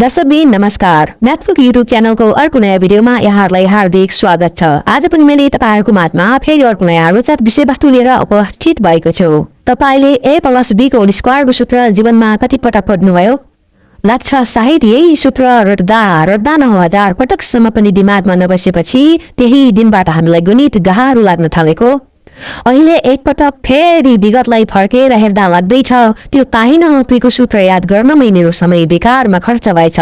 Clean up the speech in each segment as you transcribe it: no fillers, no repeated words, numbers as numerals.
दर्शकबिन नमस्कार। मैथ.for युट्युब च्यानलको अर्को नयाँ भिडियोमा यहाँहरूलाई हार्दिक स्वागत छ। आज पनि मैले तपाईहरुको माझमा फेरि अर्को नयाँ रोचक विषयवस्तु लिएर उपस्थित भएको छु। तपाईले a + b को होल स्क्वायर को सूत्र जीवनमा कति पटक पढ्नुभयो? लाग्छ सायद यही सूत्र रट्दा न हजार पटकसम्म पनि दिमागमा नबसेपछि त्यही दिनबाट हामीलाई गणित गाह्रो लाग्न थालेको। अहिले एकपटक फेरि विगतलाई फर्केर हेर्दा लाग्दैछ त्यो ताही नहुँको सूत्र याद गर्नमै मेरो समय बेकारमा खर्च भएछ।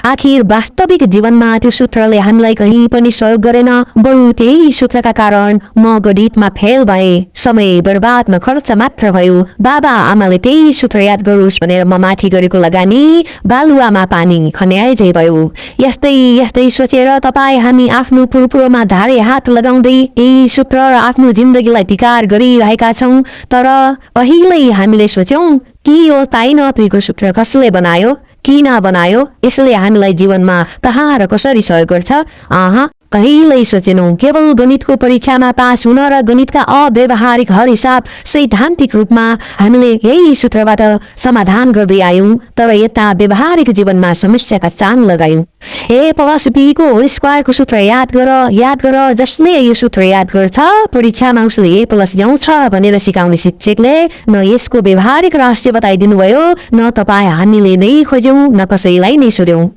आखिर वास्तविक जीवनमा त्यो सूत्रले हामीलाई कहीँ पनि सहयोग गरेन, बरु त्यही सूत्रका कारण म गणितमा फेल भए, समय बर्बादमा खर्च मात्र भयो। बाबा आमाले त्यही सूत्र याद गरोस् भनेर म माथि गरेको लगानी बालुवामा पानी खन्याएझै भयो। यस्तै सोचेर तपाई हामी आफ्नो पुरोपुरोमा धारे हात लगाउँदै यही सूत्र र आफ्नो जिन्दगीलाई धिकार गरिरहेका छौं। तर अहिले हामीले सोच्यौं कि यो ताई नहुँको सूत्र कसले बनायो, किन बनायो, यसले हामीलाई जीवनमा कहाँ र कसरी सहयोग गर्छ? कहिल्यै सोचेनौं। केवल गणितको परीक्षामा पास हुन र गणितका अव्यावहारिक हर हिसाब सैद्धान्तिक रूपमा हामीले यही सूत्रबाट समाधान गर्दै आयौं। तर यता व्यावहारिक जीवनमा समस्याका चाङ लगायौं। a + b को होल स्क्वायर को सूत्र याद गर। जसले यो सूत्र याद गर्छ परीक्षामा उसले a + ल्याउँछ भनेर सिकाउने शिक्षकले न यसको व्यावहारिक रहस्य बताइदिनु भयो, न तपाई हामीले नै खोज्यौं, न कसैलाई नै सोध्यौं।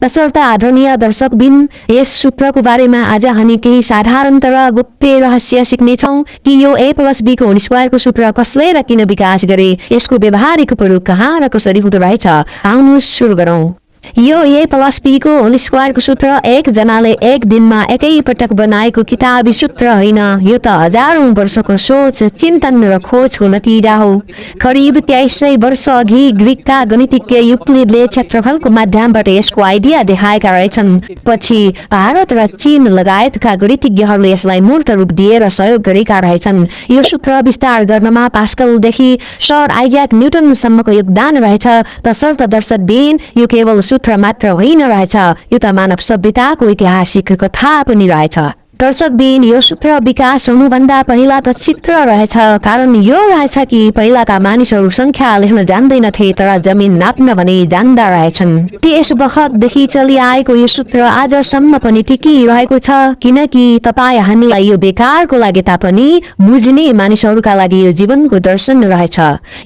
तसर्थ आदरणीय दर्शकबिन, यस सूत्रको बारेमा आज हामी केही साधारण तर गोप्य रहस्य सिक्नेछौं कि यो a + b को होल स्क्वायर को सूत्र कसले र किन विकास गरे, यसको व्यावहारिक प्रयोग कहाँ र कसरी हुँदो रहेछ। आउनुहोस् सुरु गरौं। यो a + b को होल स्क्वायर को सूत्र एक जनाले एक दिनमा एकै पटक बनाएको किताबी सूत्र होइन, यो त हजारौं वर्षको सोच, चिन्तन र खोजको नतिजा हो। करिब 2300 वर्ष अघि ग्रीकका गणितज्ञ युक्लिडले क्षेत्रफलको माध्यमबाट यसको आइडिया देखाएका रहेछन्। पछि भारत र चीन लगायतका गणितज्ञहरूले यसलाई मूर्त रूप दिएर सहयोग गरेका रहेछन्। यो सूत्र विस्तार गर्नमा पास्कलदेखि सर आइज्याक न्युटनसम्मको योगदान रहेछ। तसर्थ दर्शकबिन, यो केवल सूत्र मात्र होइन रहेछ, यो त मानव सभ्यताको ऐतिहासिक कथा पनि रहेछ। दर्शकबिन, यो सूत्र विकास हुनुभन्दा पहिला त चित्र रहेछ। कारण यो रहेछ कि पहिलाका मानिसहरू संख्या लेख्न जान्दैनथे तर जमिन नाप्न भने जान्दा रहेछन्। त्यस वखतदेखि चलिआएको यो सूत्र आजसम्म पनि टिकिरहेको छ, किनकि तपाई हामीलाई यो बेकारको लागे तापनि बुझ्ने मानिसहरूका लागि यो जीवनको दर्शन रहेछ।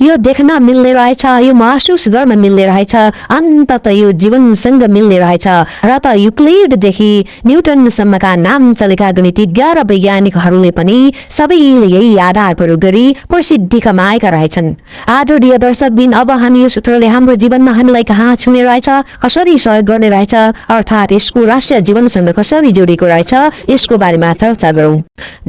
यो देख्न मिल्ने रहेछ, यो महसुस गर्न मिल्ने रहेछ, अन्तत यो जीवनसँग मिल्ने रहेछ। र त युक्लिडदेखि न्युटनसम्मका नाम चलेका गणितज्ञ र वैज्ञानिकहरूले पनि सबैले यही आधार प्रयोग गरी प्रसिद्धि कमाएका रहेछन्। आदरणीय दर्शकबिन, अब हामी यो सूत्रले हाम्रो जीवनमा हामीलाई कहाँ छुने रहेछ, कसरी सहयोग गर्ने रहेछ, अर्थात् यसको रहस्य जीवनसँग कसरी जोडिएको रहेछ, यसको बारेमा चर्चा गरौं।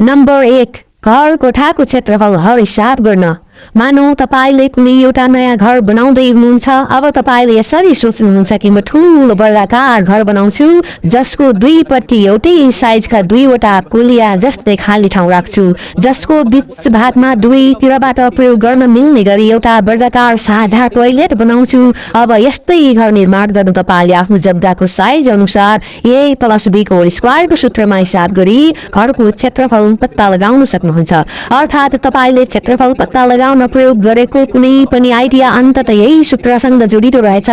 नम्बर 1, घर कोठाको क्षेत्रफल हर हिसाब गर्न। मानौ तपाईले कुनै एउटा नयाँ घर बनाउँदै हुनुहुन्छ। अब तपाईले यसरी सोच्नुहुन्छ कि म ठूलो वर्गाकार घर बनाउँछु, जसको दुईपट्टि एउटै साइजका दुईवटा कुलिया जस्तै खाली ठाउँ राख्छु, जसको बीच भागमा दुवैतिरबाट प्रयोग गर्न मिल्ने गरी एउटा वर्गाकार साझा टोयलेट बनाउँछु। अब यस्तै घर निर्माण गर्न तपाईले आफ्नो जग्गाको साइज अनुसार a + b को होल स्क्वायर को सूत्रमा हिसाब गरी घरको क्षेत्रफल पत्ता लगाउन सक्नुहुन्छ। अर्थात् तपाईले क्षेत्रफल पत्ता प्रयोग गरेको कुनै पनि आइडिया अन्ततः यही सूत्रसँग जोडितो रहेछ।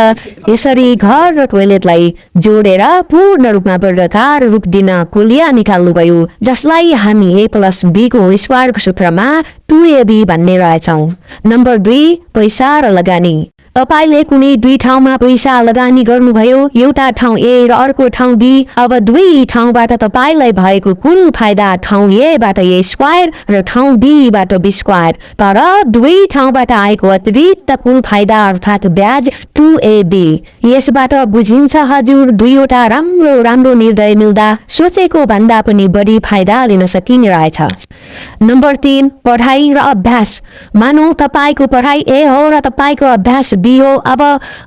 यसरी घर र टोयलेटलाई जोडेर पूर्ण रूपमा वर्गाकार रूप दिन कुलिया निकाल्नुभयो, जसलाई हामी a + b को होल स्क्वायर को सूत्रमा 2ab भन्ने रहेछौं। नम्बर 2, पैसा र लगानी। तपाईले कुनै दुई ठाउँमा पैसा लगानी गर्नुभयो, एउटा ठाउँ A र अर्को ठाउँ B। अब दुवै ठाउँबाट तपाईलाई भएको कुल फाइदा ठाउँ A बाट a स्क्वायर र ठाउँ B बाट b स्क्वायर। तर दुवै ठाउँबाट आएको अतिरिक्त कुल फाइदा अर्थात् ब्याज 2ab। यसबाट बुझिन्छ हजुर दुईवटा राम्रो निर्णय मिल्दा सोचेको भन्दा पनि बढी फाइदा लिन सकिने रहेछ। नम्बर 3, पढाइ र अभ्यास। मानौ तपाईको पढाइ A हो र तपाईको अभ्यास B हो। अब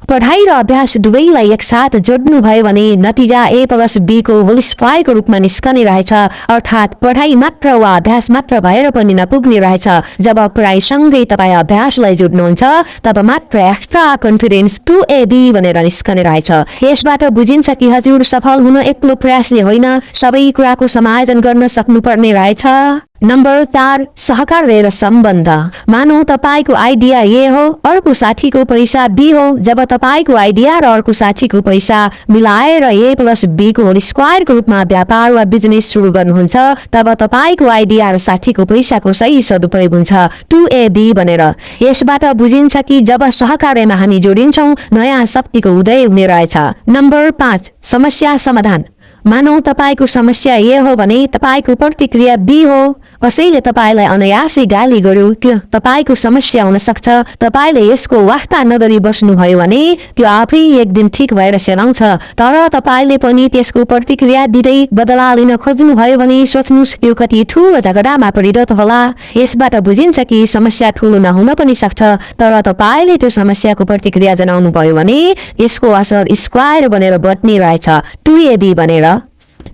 पढाइ र अभ्यास दुवैलाई एकसाथ जोड्नु भयो भने नतिजा a + b को होल स्क्वायर को रूपमा निस्कने रहेछ। अर्थात् पढाइ मात्र वा अभ्यास मात्र भएर पनि नपुग्ने रहेछ। जब पढाइसँगै तपाई अभ्यासलाई जोड्नुहुन्छ तब मात्र एक्स्ट्रा कन्फिडेन्स 2ab भनेर निस्कने रहेछ। यसबाट बुझिन्छ कि हजुर सफल हुन एक्लो प्रयासले होइन, सबै कुराको समायोजन गर्न सक्नुपर्ने रहेछ। नम्बर 4 सहकार र सम्बन्ध। मानौ तपाईको आइडिया ए हो, अर्को साथीको पैसा बी हो। जब तपाईको आइडिया र अर्को साथीको पैसा मिलाएर ए प्लस बी को होल स्क्वायरको रूपमा व्यापार वा बिजनेस सुरु गर्नुहुन्छ, तब तपाईको आइडिया र साथीको पैसाको सही सदुपयोग हुन्छ 2AB बनेर। यसबाट बुझिन्छ कि जब सहकार्यमा हामी जोडिन्छौँ, नयाँ शक्तिको उदय हुने रहेछ। नम्बर 5 समस्या समाधान। मानौ तपाईको समस्या ए हो भने तपाईको प्रतिक्रिया बी हो। कसैले तपाईलाई अनायासै गाली गर्यो, त्यो तपाईको समस्या हुन सक्छ। तपाईले यसको वास्ता नगरी बस्नुभयो भने त्यो आफै एक दिन ठीक भएर सेलाउँछ। तर तपाईले पनि त्यसको प्रतिक्रिया दिँदै बदला लिन खोज्नुभयो भने सोच्नुस् त्यो कति ठूलो झगडामा परिणत होला। यसबाट बुझिन्छ कि समस्या ठूलो नहुन पनि सक्छ, तर तपाईले त्यो समस्याको प्रतिक्रिया जनाउनु भयो भने यसको असर स्क्वायर बनेर बट्ने रहेछ 2AB बनेर।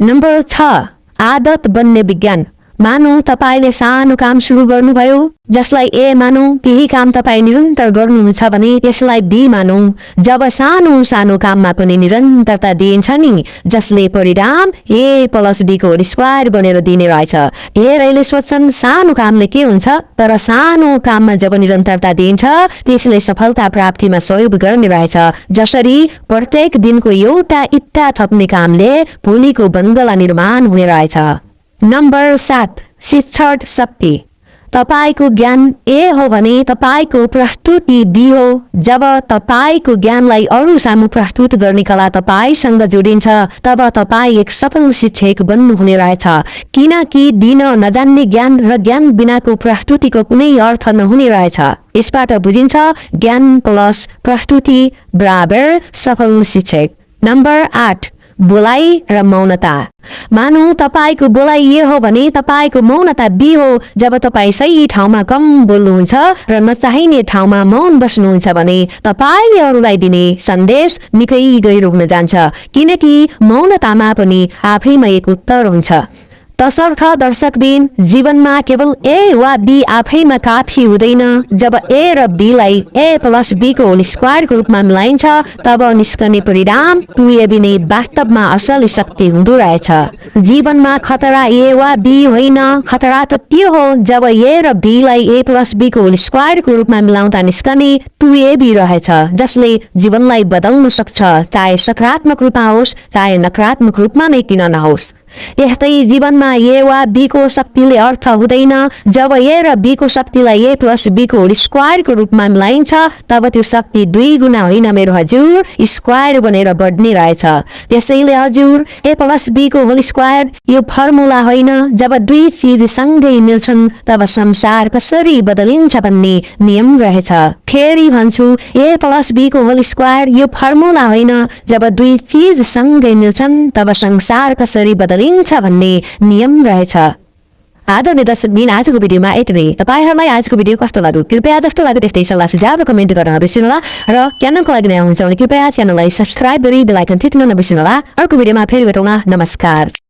नम्बर 6 आदत बन्ने विज्ञान। मानौ तपाईले सानो काम सुरु गर्नुभयो, जसलाई ए मानौ। केही काम तपाई निरन्तर गर्नुहुन्छ भने त्यसलाई बी मानौ। जब सानो सानो काममा पनि निरन्तरता दिइन्छ नि, जसले परिणाम ए प्लस बी को होल स्क्वायर बनेर दिने रहेछ। धेरैले सोच्छन् सानो कामले के हुन्छ, तर सानो काममा जब निरन्तरता दिइन्छ त्यसले सफलता प्राप्तिमा सहयोग गर्ने रहेछ। जसरी प्रत्येक दिनको एउटा इट्टा थप्ने कामले भोलिको बङ्गला निर्माण हुने रहेछ। नम्बर 7 शिक्षण शक्ति। तपाईको ज्ञान ए हो भने तपाईको प्रस्तुति बी हो। जब तपाईको ज्ञानलाई अरू सामु प्रस्तुत गर्ने कला तपाईसँग जोडिन्छ, तब तपाई एक सफल शिक्षक बन्नुहुने रहेछ। किनकि दिन नजान्ने ज्ञान र ज्ञान बिनाको प्रस्तुतिको कुनै अर्थ नहुने रहेछ। यसबाट बुझिन्छ ज्ञान प्लस प्रस्तुति बराबर सफल शिक्षक। नम्बर 8 बोलाइ र मौनता। मानौ तपाईको बोलाइ ए हो भने तपाईको मौनता बी हो। जब तपाई सही ठाउँमा कम बोल्नुहुन्छ र नचाहिने ठाउँमा मौन बस्नुहुन्छ भने तपाईले अरूलाई दिने सन्देश निकै गहिरो हुन जान्छ, किनकि मौनतामा पनि आफैमा एक उत्तर हुन्छ। तसर्थ दर्शकबिन, जीवनमा केवल ए वा बी आफैमा काफी हुँदैन। जब ए र बी लाई ए प्लस बी को होल स्क्वायरको रूपमा मिलाइन्छ, तब निस्कने परिणाम 2AB नै वास्तवमा असल शक्ति हुँदो रहेछ। जीवनमा खतरा ए वा बी होइन, खतरा त त्यो हो जब ए र बी लाई ए प्लस बी को होल स्क्वायरको रूपमा मिलाउँदा निस्कने 2AB रहेछ, जसले जीवनलाई बदल्न सक्छ, चाहे सकारात्मक रूपमा होस् चाहे नकारात्मक रूपमा नै किन नहोस्। यस्तै जीवनमा ए वा बी को शक्तिले अर्थ हुँदैन। जब ए र बी को शक्तिलाई ए प्लस बी को होल स्क्वायरको रूपमा मिलाइन्छ, तब त्यो शक्ति 2 गुणा होइन मेरो हजुर स्क्वायर बनेर बढ्ने रहेछ। त्यसैले हजुर ए प्लस बी को होल स्क्वायर यो फर्मुला होइन। जब दुई चिज सँगै मिल्छन् तब संसार कसरी बदलिन्छ भन्ने नियम रहेछ। फेरि भन्छु, ए प्लस बी को होल स्क्वायर यो फर्मुला होइन। जब दुई चिज सँगै मिल्छन् तब संसार कसरी बदलिन्छ भन्ने नियम रहेछ। आदरणीय दर्शकबिन, आजको भिडियोमा यति नै। तपाईहरुलाई आजको भिडियो कस्तो लाग्यो कृपया जस्तो लाग्यो त्यस्तै सल्लाह सुझाव र कमेन्ट गर्न नबिर्सनुहोला र च्यानलको लागि नयाँ हुनुहुन्छ भने कृपया च्यानललाई सब्स्क्राइब गरी बेल आइकन थिच्न नबिर्सनुहोला। अर्को भिडियोमा फेरि भेटौँला। नमस्कार।